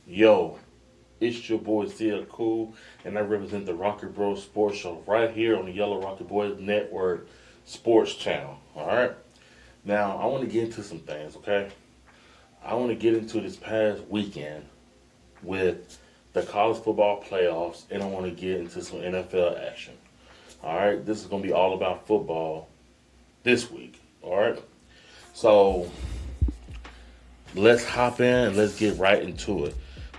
Yo, it's your boy CL Cool, and I represent the Rocket Bros Sports Show right here on the Yellow Rocket Boys Network Sports Channel. All right. Now, I want to get into some things, okay? I want to get into this past weekend with the college football playoffs, and I want to get into some NFL action. All right. This is going to be all about football this week. All right. So let's hop in and let's get right into it.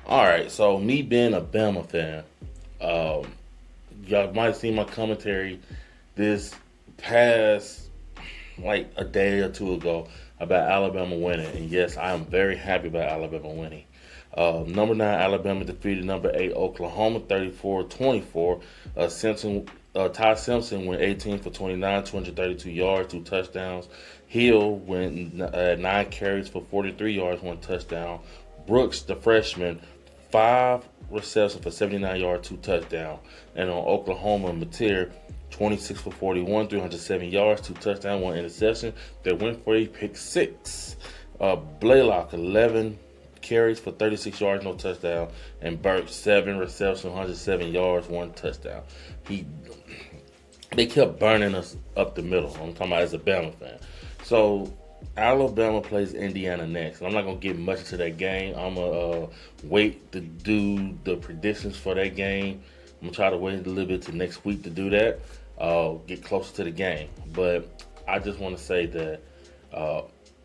All right. So me being a Bama fan. Um, y'all might have seen my commentary this past like a day or two ago about Alabama winning, and yes, I am very happy about Alabama winning. Number 9 Alabama defeated number 8 Oklahoma 34-24. Ty Simpson went 18 for 29, 232 yards, 2 touchdowns. Hill went 9 carries for 43 yards, 1 touchdown. Brooks, the freshman, 5 receptions for 79 yards, 2 touchdowns. And on Oklahoma, Mateer, 26 for 41, 307 yards, 2 touchdowns, 1 interception. They went for a pick six. Blaylock, 11 carries for 36 yards, no touchdown. And Burke, 7 receptions, 107 yards, 1 touchdown. He They kept burning us up the middle. I'm talking about as a Bama fan. So Alabama plays Indiana next. I'm not gonna get much into that game. I'm gonna wait to do the predictions for that game. I'm gonna try to wait a little bit to next week to do that. Get closer to the game. But I just want to say that uh,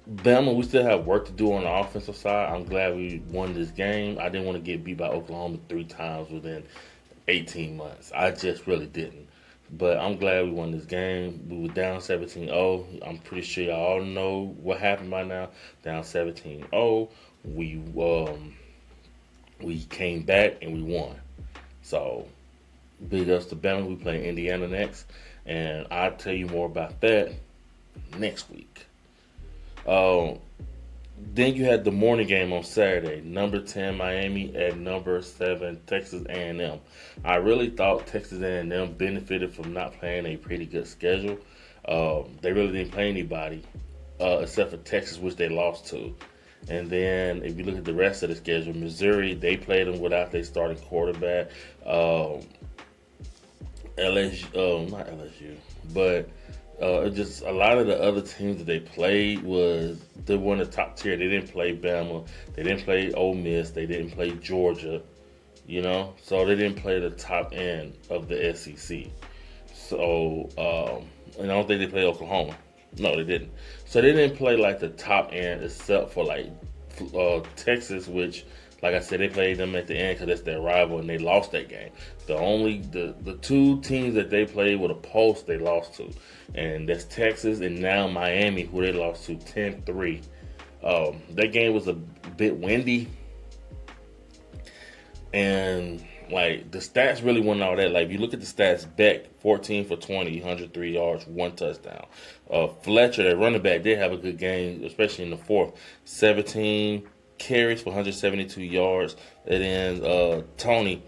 Bama, we still have work to do on the offensive side. I'm glad we won this game. I didn't want to get beat by Oklahoma 3 times within 18 months. I just really didn't. But I'm glad we won this game. We were down 17-0. I'm pretty sure y'all all know what happened by now. Down 17-0. We came back and we won. So big ups to Bama. We play Indiana next. And I'll tell you more about that next week. Um, then you had the morning game on Saturday. Number 10 Miami at number 7 Texas A&M. I really thought Texas A&M benefited from not playing a pretty good schedule. They really didn't play anybody except for Texas, which they lost to. And then if you look at the rest of the schedule, Missouri, they played them without their starting quarterback. Not LSU, but just a lot of the other teams that they played was they won the top tier. They didn't play Bama, they didn't play Ole Miss, they didn't play Georgia, so they didn't play the top end of the SEC. So and I don't think they played Oklahoma. No, they didn't. So they didn't play like the top end except for like Texas, which, like I said, they played them at the end because that's their rival, and they lost that game. The two teams that they played with a pulse they lost to, and that's Texas and now Miami, who they lost to 10-3. That game was a bit windy, and like the stats really weren't all that. Like if you look at the stats, Beck 14 for 20, 103 yards, 1 touchdown. Fletcher, that running back, did have a good game, especially in the fourth. 17 carries for 172 yards, and then Tony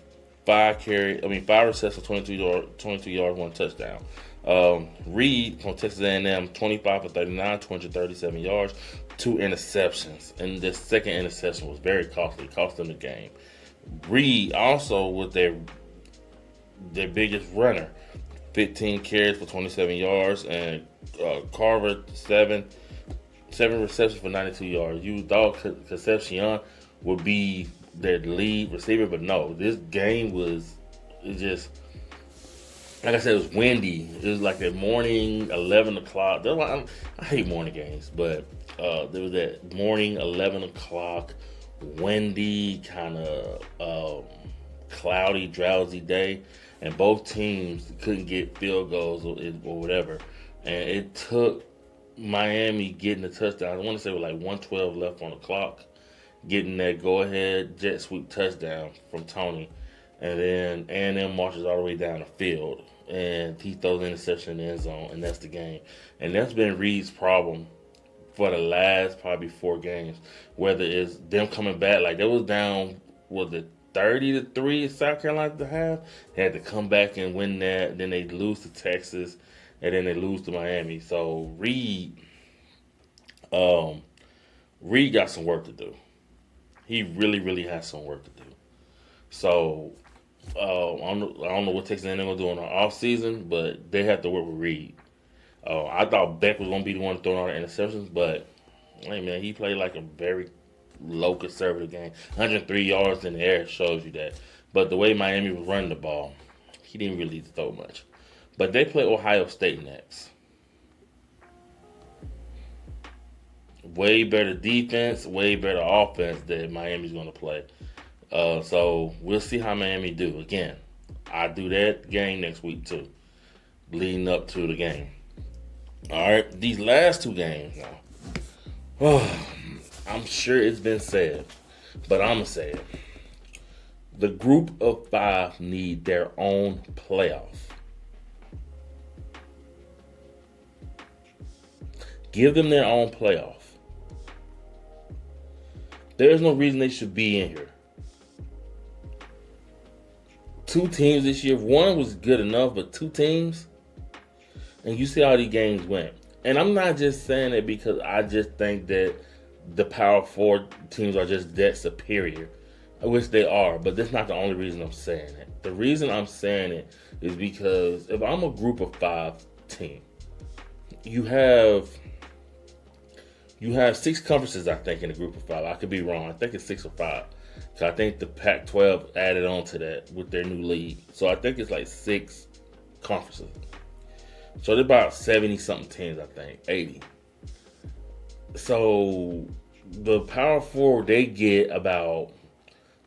5 receptions for 22 yards, 1 touchdown. Reed from Texas A&M 25 for 39, 237 yards, 2 interceptions, and the second interception was very costly, cost them the game. Reed also was their biggest runner, 15 carries for 27 yards, and Carver seven receptions for 92 yards. You thought Concepcion would be their lead receiver, but no. This game was just, like I said, it was windy. It was like that morning 11 o'clock. That's why I hate morning games, but there was that morning 11 o'clock windy, kind of cloudy, drowsy day, and both teams couldn't get field goals or whatever. And it took Miami getting a touchdown. I want to say with like 112 left on the clock, getting that go-ahead jet sweep touchdown from Tony, and then A&M marches all the way down the field, and he throws an interception in the end zone, and that's the game. And that's been Reed's problem for the last probably 4 games. Whether it's them coming back, like they was down, was it 30-3 in South Carolina to have? They had to come back and win that. Then they lose to Texas, and then they lose to Miami. So um, Reed got some work to do. He really, really has some work to do. So I don't know what Texas A&M gonna do in the off season, but they have to work with Reed. I thought Beck was gonna be the one throwing all the interceptions, but hey man, he played like a very low conservative game. 103 yards in the air shows you that. But the way Miami was running the ball, he didn't really throw much. But they play Ohio State next. Way better defense, way better offense that Miami's going to play. So we'll see how Miami do. Again, I do that game next week too, leading up to the game. All right, these last two games now. I'm sure it's been said, but I'm gonna say it. The group of five need their own playoff. Give them their own playoff. There's no reason they should be in here. Two teams this year. One was good enough, but two teams, and you see how these games went. And I'm not just saying it because I just think that the Power Four teams are just that superior, which they are. But that's not the only reason I'm saying it. The reason I'm saying it is because if I'm a group of five team, you have six conferences, I think, in a group of five. I could be wrong. I think it's 6 or 5. So I think the Pac-12 added on to that with their new league. So I think it's like 6 conferences. So they're about 70-something teams, I think. 80. So the Power Four, they get about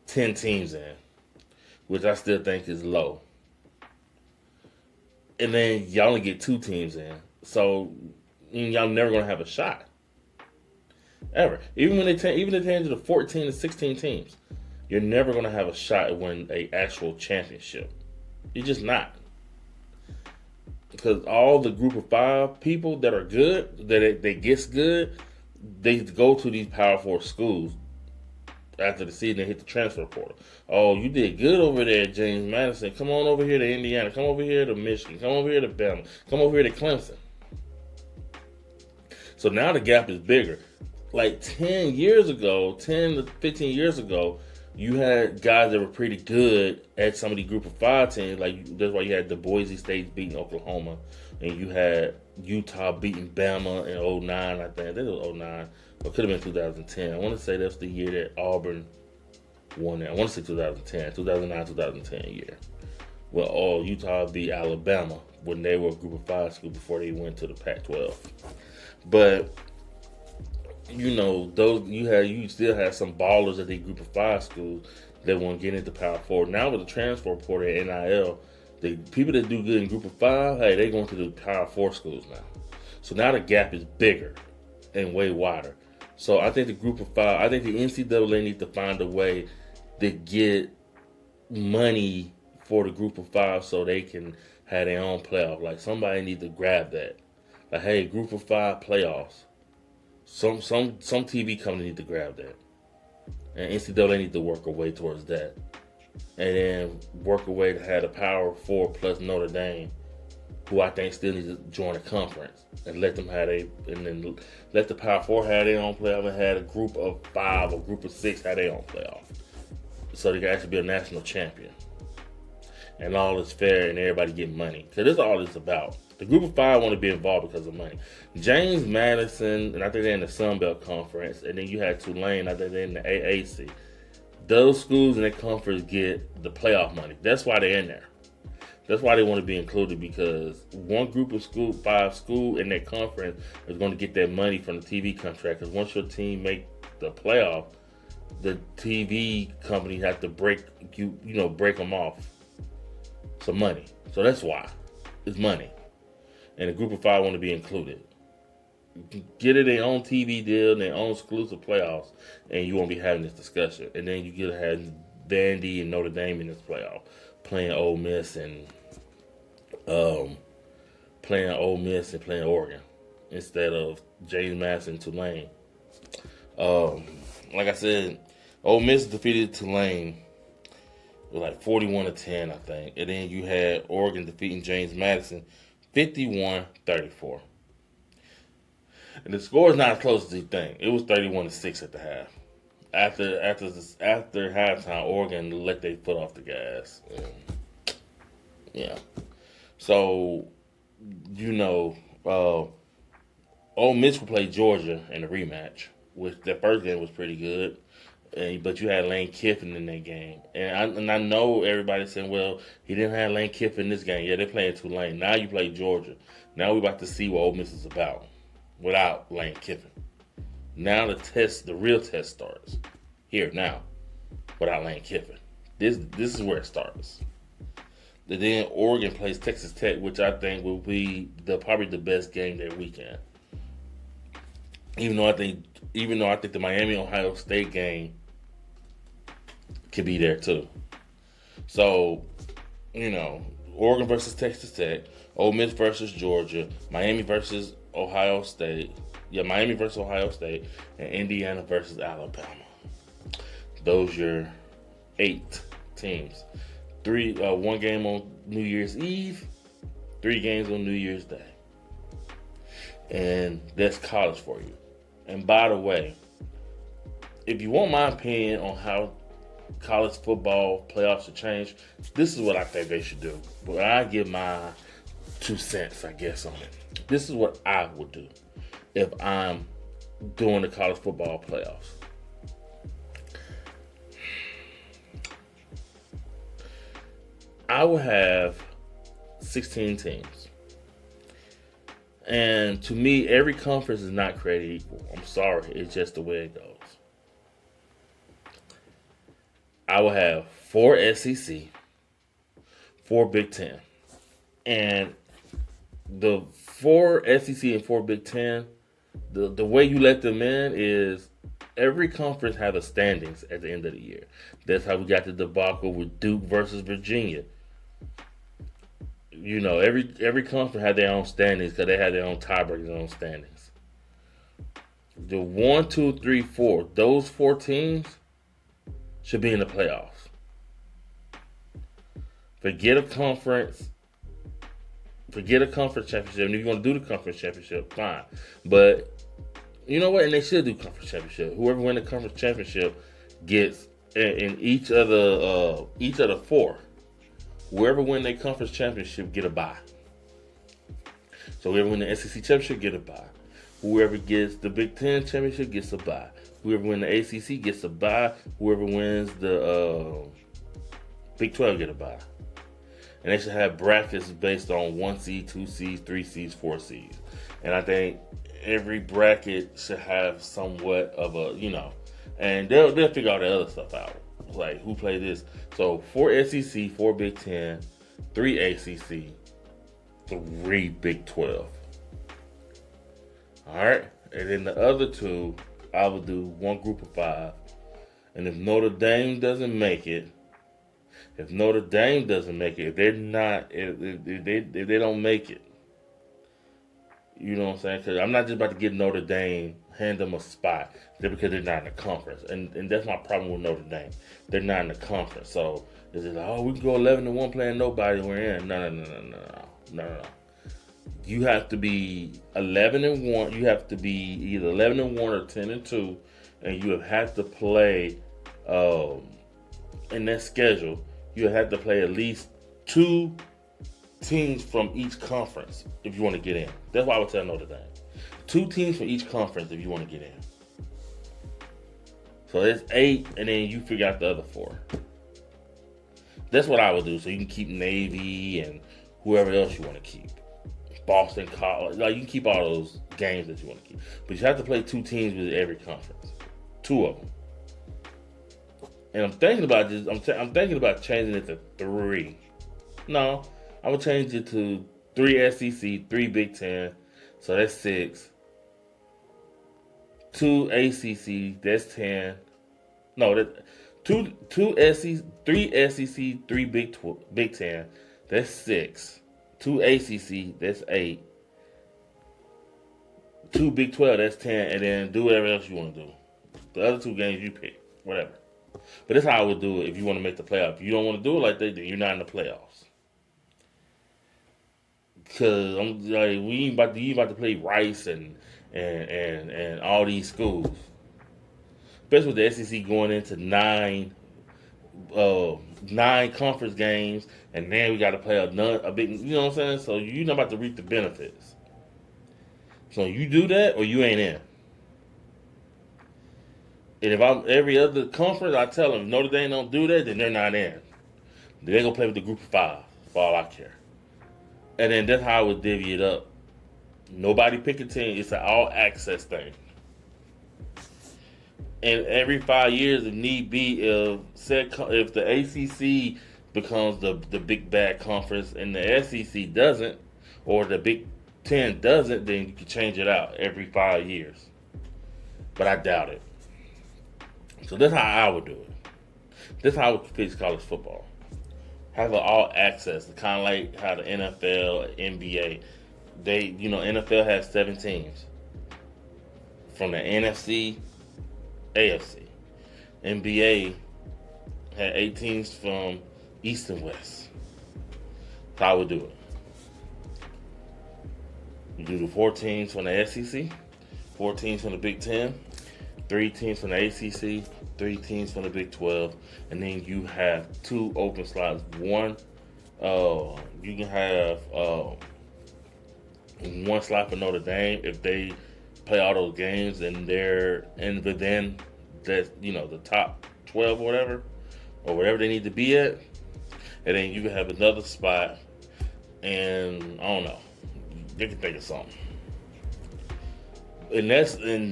10 teams in, which I still think is low. And then y'all only get 2 teams in. So y'all never going to have a shot. Ever. Even when they change to 14 to 16 teams, you're never going to have a shot at winning an actual championship. You're just not. Because all the group of 5 people that are good, that they gets good, they go to these Power 4 schools after the season. They hit the transfer portal. Oh, you did good over there, James Madison. Come on over here to Indiana. Come over here to Michigan. Come over here to Bama. Come over here to Clemson. So now the gap is bigger. Like 10 to 15 years ago, you had guys that were pretty good at some of the group of 5 teams. Like that's why you had the Boise State beating Oklahoma, and you had Utah beating Bama in 09. I think it was 09, or it could have been 2010. I want to say that's the year that Auburn won it. I want to say 2009, 2010 year. Well, Utah beat Alabama when they were a group of 5 school before they went to the Pac-12. But you know, you still have some ballers at the group of 5 schools that want to get into Power 4. Now with the transfer portal at NIL, the people that do good in group of 5, hey, they're going to the Power 4 schools now. So now the gap is bigger and way wider. So I think the group of 5, I think the NCAA needs to find a way to get money for the group of 5 so they can have their own playoff. Like somebody needs to grab that. Like, hey, group of 5 playoffs. Some TV company need to grab that, and NCAA need to work a way towards that, and then work a way to have the Power 4 plus Notre Dame, who I think still needs to join a conference, and let them have and then let the Power 4 have their own playoff, and have a group of 5 or group of 6 have their own playoff, so they can actually be a national champion, and all is fair and everybody get money, because that's all it's about. The group of 5 want to be involved because of money. James Madison, and I think they're in the Sun Belt Conference, and then you had Tulane, I think they're in the AAC. Those schools in that conference get the playoff money. That's why they're in there. That's why they want to be included, because one group of 5 school in that conference is going to get that money from the TV contract. Because once your team make the playoff, the TV company has to break them off some money. So that's why it's money. And the group of 5 want to be included. Get it their own TV deal, their own exclusive playoffs, and you won't be having this discussion. And then you get to have Vandy and Notre Dame in this playoff, playing Ole Miss and playing Oregon instead of James Madison and Tulane. Like I said, Ole Miss defeated Tulane with like 41-10, I think. And then you had Oregon defeating James Madison 51-34. And the score is not as close as you think. It was 31-6 at the half. after halftime, Oregon let their foot off the gas. Yeah. So you know, Ole Miss will play Georgia in the rematch, which the first game was pretty good. But you had Lane Kiffin in that game, and I know everybody's saying, well, he didn't have Lane Kiffin in this game. Yeah, they're playing Tulane. Now you play Georgia. Now we're about to see what Ole Miss is about without Lane Kiffin. Now the real test starts here now without Lane Kiffin. This is where it starts. And then Oregon plays Texas Tech, which I think will be probably the best game that weekend. Even though I think the Miami Ohio State game could be there too. So, Oregon versus Texas Tech, Ole Miss versus Georgia, Miami versus Ohio State. Yeah, Miami versus Ohio State, and Indiana versus Alabama. Those your 8 teams. One game on New Year's Eve, 3 games on New Year's Day. And that's college for you. And by the way, if you want my opinion on how college football playoffs should change, this is what I think they should do. But I give my 2 cents, I guess, on it. This is what I would do if I'm doing the college football playoffs. I would have 16 teams. And to me, every conference is not created equal. I'm sorry, it's just the way it goes. I will have 4 SEC, 4 Big Ten. And the 4 SEC and 4 Big Ten, the way you let them in is every conference has a standings at the end of the year. That's how we got the debacle with Duke versus Virginia. Every conference had their own standings because they had their own tiebreakers, their own standings. The 1, 2, 3, 4, those 4 teams should be in the playoffs. Forget a conference championship. And if you want to do the conference championship, fine. But you know what? And they should do conference championship. Whoever wins the conference championship gets in each of the 4. Whoever wins their conference championship get a bye. So whoever wins the SEC championship get a bye. Whoever gets the Big Ten championship gets a bye. Whoever wins the ACC gets a bye. Whoever wins the Big 12 get a bye. And they should have brackets based on 1 seed, 2 seeds, 3 seeds, 4 seeds. And I think every bracket should have somewhat of a, and they'll figure all the other stuff out. Like who played this. So 4 SEC, 4 Big Ten, 3 ACC, 3 Big 12. Alright? And then the other 2, I would do 1 group of 5. And if Notre Dame doesn't make it, if they're not, if they don't make it, you know what I'm saying? Because I'm not just about to give Notre Dame, hand them a spot just because they're not in the conference. And that's my problem with Notre Dame. They're not in the conference. So it's just like, we can go 11-1 playing nobody. We're in. No. You have to be 11-1. You have to be either 11-1 or 10-2, and you have to play in that schedule. You have to play at least 2 teams from each conference if you want to get in. That's why I would tell Notre Dame. 2 teams from each conference if you want to get in. So it's 8, and then you figure out the other 4. That's what I would do. So you can keep Navy and whoever else you want to keep. Boston College. Like you can keep all those games that you want to keep. But you have to play 2 teams with every conference. 2 of them. And I'm thinking about this. I'm thinking about changing it to 3. No, I would change it to 3 SEC, 3 Big Ten. So that's 6. 2 ACC, that's 10. No, that 2 SEC, 3 SEC, 3 Big Ten, that's 6. 2 ACC, that's 8. 2 Big 12, that's 10, and then do whatever else you want to do. The other 2 games you pick, whatever. But that's how I would do it if you want to make the playoff. If you don't want to do it like that, then you're not in the playoffs. Because I'm like, you ain't about to play Rice and all these schools. especially with the SEC going into uh, nine conference games, and then we got to play a big. You know what I'm saying? So you're not about to reap the benefits. So you do that, or you ain't in. And if I'm every other conference, I tell them if Notre Dame don't do that, then they're not in. They're gonna play with the group of five. For all I care. And then that's how I would divvy it up. Nobody pick a team. It's an all access thing. And every 5 years, if need be, if the ACC becomes the big bad conference and the SEC doesn't, or the Big Ten doesn't, then you can change it out every 5 years. But I doubt it. So that's how I would do it. That's how I would fix college football. Have an all access, kind of like how the NFL, NBA. NFL has 7 teams from the NFC, AFC. NBA had 8 teams from East and West. That's how I would do it. You do the 4 teams from the SEC, 4 teams from the Big Ten, 3 teams from the ACC, 3 teams from the Big 12, and then you have 2 open slots. One, you can have one slot for Notre Dame if they play all those games and they're in within the top 12 or whatever they need to be at, and then you can have another spot, and I don't know, they can think of something. And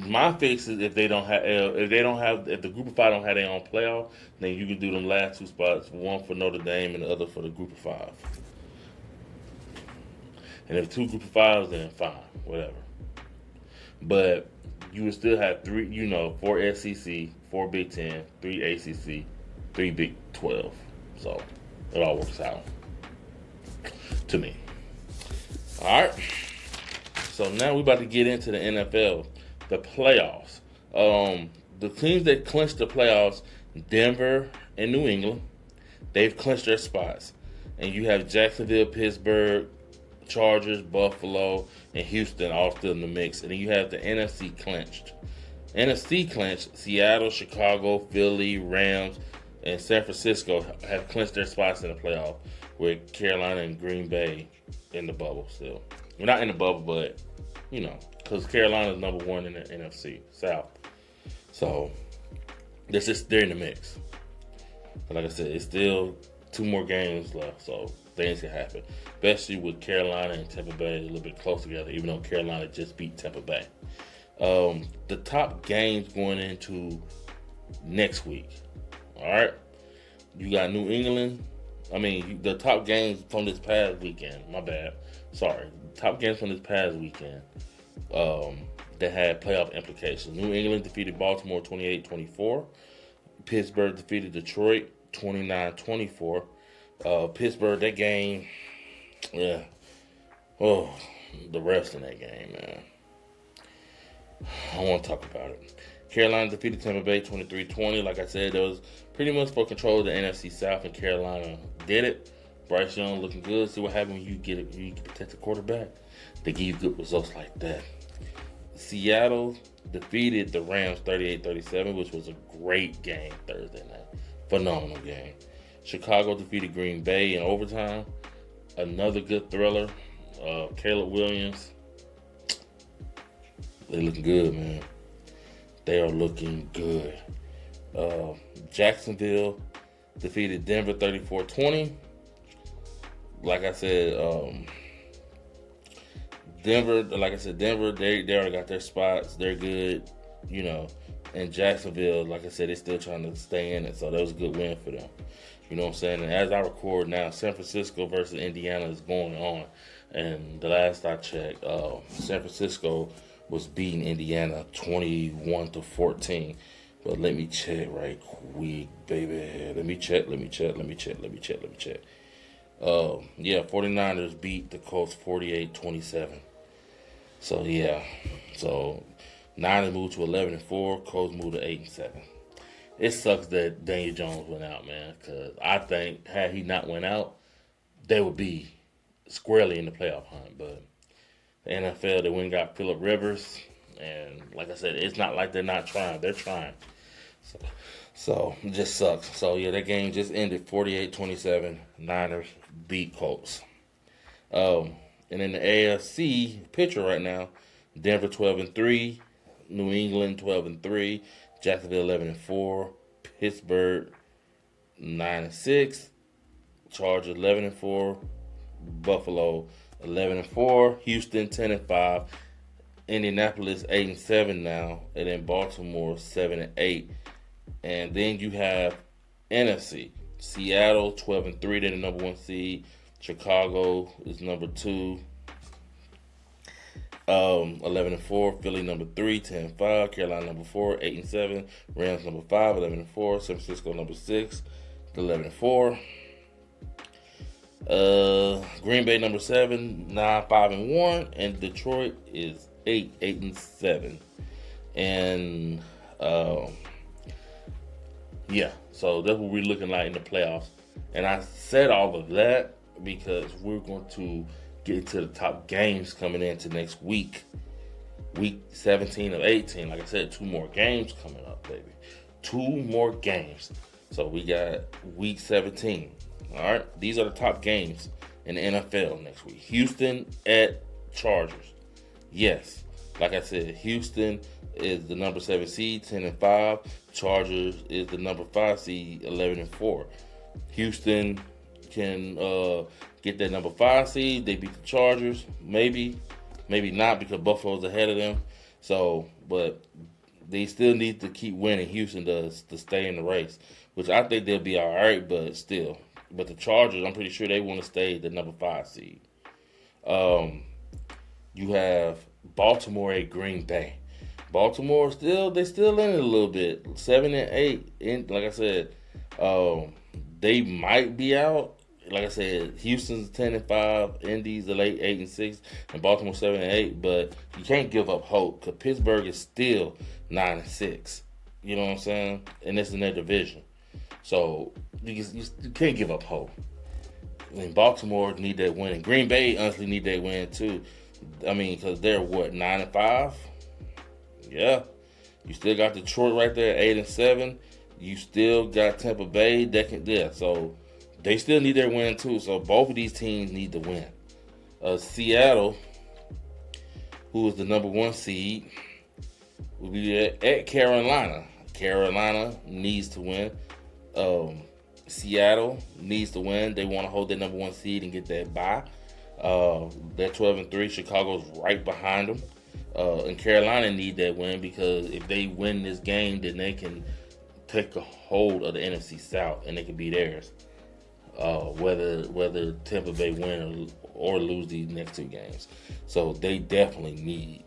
my fix is if the group of 5 don't have their own playoff, then you can do them last 2 spots, one for Notre Dame and the other for the group of 5. And if 2 group of 5s, then fine, whatever. But you would still have 4 SEC, 4 Big Ten, 3 ACC, 3 Big 12. So it all works out to me. All right. So now we're about to get into the NFL, the playoffs. The teams that clinched the playoffs, Denver and New England, they've clinched their spots. And you have Jacksonville, Pittsburgh, Chargers, Buffalo, and Houston all still in the mix. And then you have the NFC clinched. NFC clinched, Seattle, Chicago, Philly, Rams, and San Francisco have clinched their spots in the playoff, with Carolina and Green Bay in the bubble still. We're not in the bubble, but, because Carolina's number 1 in the NFC South. So, they're in the mix. But like I said, it's still 2 more games left, so things can happen. Especially with Carolina and Tampa Bay a little bit close together, even though Carolina just beat Tampa Bay. The top games going into next week. All right? You got New England. The top games from this past weekend. My bad. Sorry. Top games from this past weekend that had playoff implications. New England defeated Baltimore 28-24. Pittsburgh defeated Detroit 29-24. Pittsburgh, that game, yeah. Oh, the refs in that game, man. I don't want to talk about it. Carolina defeated Tampa Bay 23-20. Like I said, that was pretty much for control of the NFC South, and Carolina did it. Bryce Young looking good. See what happens when you get it, when you can protect the quarterback. They give you good results like that. Seattle defeated the Rams 38-37, which was a great game Thursday night. Phenomenal game. Chicago defeated Green Bay in overtime. Another good thriller. Caleb Williams. They looking good, man. They are looking good. Jacksonville defeated Denver 34-20. Like I said, Denver, they already got their spots. They're good, And Jacksonville, like I said, they're still trying to stay in it. So that was a good win for them. You know what I'm saying? And as I record now, San Francisco versus Indiana is going on. And the last I checked, San Francisco was beating Indiana 21-14. But let me check right quick, baby. Let me check. 49ers beat the Colts 48-27. So, yeah. So, Niners moved to 11-4. Colts moved to 8-7. It sucks that Daniel Jones went out, man. Because I think had he not went out, they would be squarely in the playoff hunt. But the NFL, they went and got Rbss. And like I said, it's not like they're not trying. They're trying. So it just sucks. So yeah, that game just ended 48-27. Niners beat Colts. Um, and in the AFC picture right now, Denver 12-3, New England 12-3, Jacksonville 11-4, Pittsburgh 9-6, Chargers 11-4, Buffalo 11-4, Houston 10-5, Indianapolis 8-7 now, and then Baltimore 7-8. And then you have NFC. Seattle 12-3, they're the number one seed. Chicago is number two, 11-4. Philly number three, 10-5. Carolina number four, 8-7. Rams number five, 11-4. San Francisco number six, 11-4. Green Bay number seven, 9-5-1, and Detroit is 8-7. And yeah, so that's what we're looking like in the playoffs. And I said all of that because we're going to get into the top games coming into next week. Week 17 of 18. Like I said, 2 more games coming up, baby. 2 more games. So we got week 17. All right. These are the top games in the NFL next week. Houston at Chargers. Yes. Like I said, Houston is the number 7 seed, 10-5. Chargers is the number 5 seed, 11-4. Houston can get that number 5 seed. They beat the Chargers. Maybe not, because Buffalo's ahead of them. So, but they still need to keep winning. Houston does to stay in the race, which I think they'll be all right. But still, but the Chargers, I'm pretty sure they want to stay the number 5 seed. You have Baltimore at Green Bay. Baltimore they still in it a little bit, 7-8. And like I said, they might be out. Like I said, Houston's 10-5, Indy's the late 8-6, and Baltimore 7-8. But you can't give up hope, because Pittsburgh is still 9-6. You know what I'm saying? And it's in their division, so you can't give up hope. I mean, Baltimore need that win, and Green Bay honestly need that win too. I mean, because they're 9-5. Yeah, you still got Detroit right there, 8-7. You still got Tampa Bay so they still need their win too. So both of these teams need to win. Seattle, who is the number 1 seed, will be at Carolina. Carolina needs to win. Seattle needs to win. They want to hold their number 1 seed and get that bye. They're 12-3. Chicago's right behind them. And Carolina need that win, because if they win this game, then they can take a hold of the NFC South and they can be theirs. Whether Tampa Bay win or lose these next 2 games. So they definitely need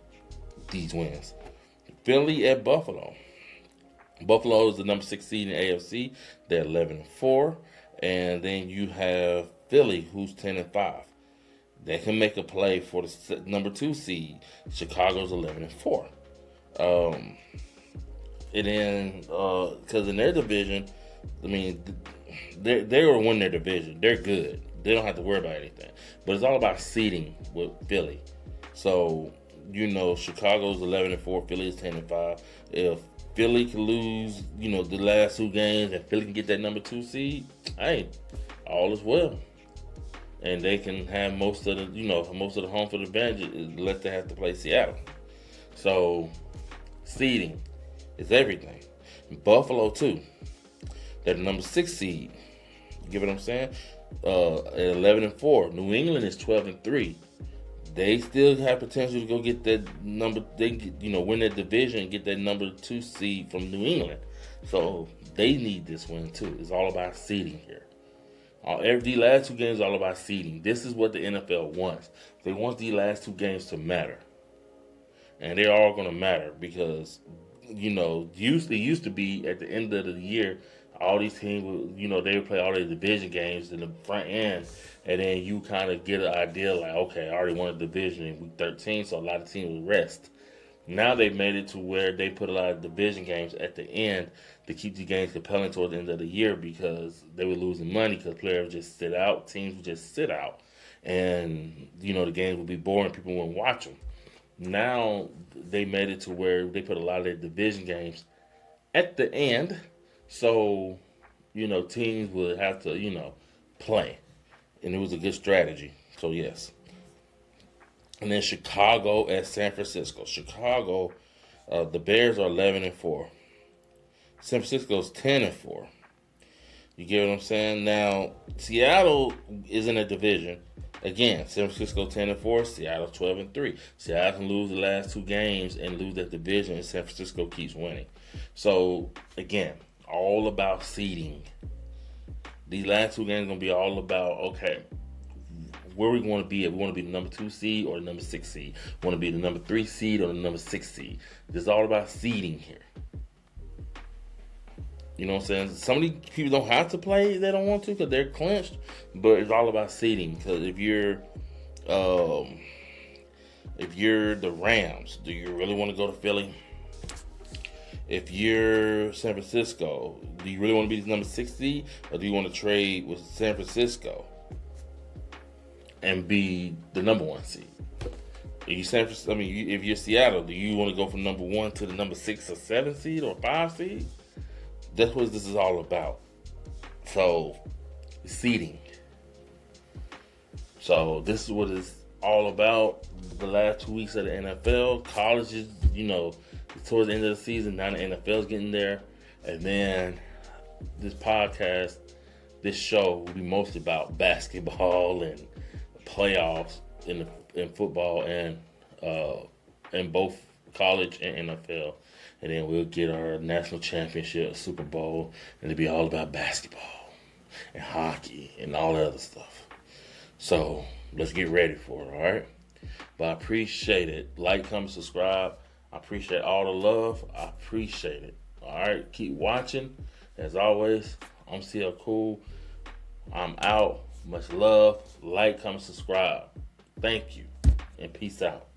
these wins. Philly at Buffalo. Buffalo is the number 6 seed in the AFC. They're 11-4. And then you have Philly, who's 10-5. They can make a play for the number 2 seed. Chicago's 11-4. And then, because in their division, I mean, they will win their division. They're good. They don't have to worry about anything. But it's all about seeding with Philly. So, Chicago's 11-4. Philly is 10-5. If Philly can lose, the last 2 games, and Philly can get that number 2 seed, hey, all is well. And they can have most of the home field advantage, unless they have to play Seattle. So, seeding is everything. Buffalo too. They're the number 6 seed. You get what I'm saying? At 11-4. New England is 12-3. They still have potential to go get that number. They win that division and get that number 2 seed from New England. So they need this win too. It's all about seeding here. The last 2 games are all about seeding. This is what the NFL wants. They want these last 2 games to matter. And they're all going to matter, because, it used to be at the end of the year, all these teams would, they would play all their division games in the front end. And then you kind of get an idea like, okay, I already won a division in week 13, so a lot of teams would rest. Now they've made it to where they put a lot of division games at the end to keep the games compelling toward the end of the year, because they were losing money because players just sit out, teams would just sit out, and the games would be boring, people wouldn't watch them. Now they made it to where they put a lot of their division games at the end. So, teams would have to, play. And it was a good strategy. So, yes. And then Chicago at San Francisco. Chicago, the Bears are 11-4. San Francisco's 10-4. You get what I'm saying? Now, Seattle is in a division. Again, San Francisco 10-4, Seattle 12-3. Seattle can lose the last two games and lose that division, and San Francisco keeps winning. So, again, all about seeding. These last two games are going to be all about, okay, where we want to be. If we want to be the number 2 seed or the number 6 seed. We want to be the number 3 seed or the number 6 seed. This is all about seeding here. You know what I'm saying? Some of these people don't have to play; they don't want to because they're clinched. But it's all about seeding. Because if you're the Rams, do you really want to go to Philly? If you're San Francisco, do you really want to be the number 6 seed, or do you want to trade with San Francisco and be the number 1 seed? If you're Seattle, do you want to go from number 1 to the number 6 or 7 seed or 5 seed? That's what this is all about. So, seeding. So, this is what it's all about. The last 2 weeks of the NFL. College is, towards the end of the season. Now the NFL's getting there. And then this podcast, this show will be mostly about basketball and playoffs in football and in both college and NFL. And then we'll get our national championship, Super Bowl, and it'll be all about basketball and hockey and all that other stuff. So let's get ready for it, all right? But I appreciate it. Like, comment, subscribe. I appreciate all the love. I appreciate it. All right, keep watching. As always, I'm CL Cool. I'm out. Much love. Like, comment, subscribe. Thank you, and peace out.